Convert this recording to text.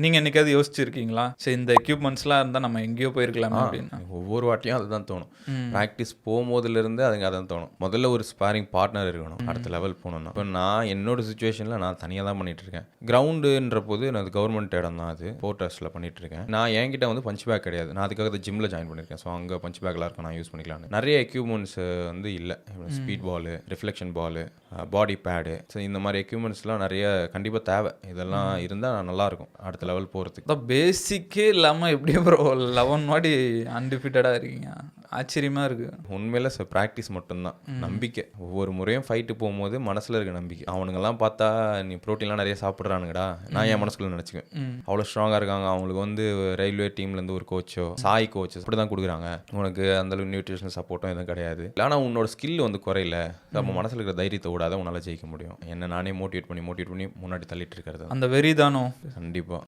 நீங்க என்னைக்காவது யோசிச்சிருக்கீங்களா? சரி இந்த எக்யூப்மெண்ட்ஸ்லாம் இருந்தா நம்ம எங்கேயோ போயிருக்கலாமே அப்படின்னு. ஒவ்வொரு வாட்டியும் அதுதான் தோணும். ம். ப்ராக்டிஸ் போகும்போதுலேருந்து அதுங்க அதான் தோணும். முதல்ல ஒரு ஸ்பாரிங் பார்ட்னர் இருக்கணும். அடுத்த லெவல் போகணும்னா. இப்போ நான் என்னோட சுச்சுவேஷனில் நான் தனியாக தான் பண்ணிட்டு இருக்கேன். கிரவுண்டுன்ற போது நான் கவர்மெண்ட் இடம் தான் அது. போர்ட்டர்ஸில் பண்ணிட்டு இருக்கேன். நான் என்கிட்ட வந்து பஞ்ச் பேக் கிடையாது. நான் அதுக்காக ஜிம்மில் ஜாயின் பண்ணியிருக்கேன். ஸோ அங்கே பஞ்ச் பேக்லாம் இருக்கும், நான் யூஸ் பண்ணிக்கலாம்னு. நிறைய எக்யூப்மெண்ட்ஸ் வந்து இல்லை. ஸ்பீட் பாலு, ரிஃப்ளெக்ஷன் பாலு, பாடி பேடு, ஸோ இந்த மாதிரி எக்யூப்மெண்ட்ஸ்லாம் நிறைய கண்டிப்பாக தேவை. இதெல்லாம் இருந்தால் நல்லாயிருக்கும் அடுத்த லெவல் போகிறதுக்கு. அதான் பேசிக்கே இல்லாமல் எப்படி ப்ரோ 11 வாட்டி அன்டிஃபிட்டடாக இருக்கீங்க? ஆச்சரியமாக இருக்குது. உண்மையில ப்ராக்டிஸ் மட்டும்தான், நம்பிக்கை. ஒவ்வொரு முறையும் ஃபைட்டு போகும்போது மனசில் இருக்க நம்பிக்கை. அவனுங்கெல்லாம் பார்த்தா நீ ப்ரோட்டீன்லாம் நிறைய சாப்பிட்றானுங்கடா, நான் என் மனசுக்குள்ள நினச்சிக்குவேன். அவ்வளோ ஸ்ட்ராங்காக இருக்காங்க. அவங்களுக்கு வந்து ரயில்வே டீம்லேருந்து ஒரு கோச்சோ சாய் கோச்சஸ் இப்படி தான் கொடுக்குறாங்க. உனக்கு அந்தளவு நியூட்ரிஷனல் சப்போர்ட்டும் எதுவும் கிடையாது. ஆனால் உன்னோட ஸ்கில் வந்து குறையில, நம்ம மனசில் இருக்கிற தைரியத்தை விடாத உன்னால் ஜெயிக்க முடியும். என்ன நானே மோட்டிவேட் பண்ணி முன்னாடி தள்ளிட்டு இருக்கிறது அந்த வெறி தானோ? கண்டிப்பாக.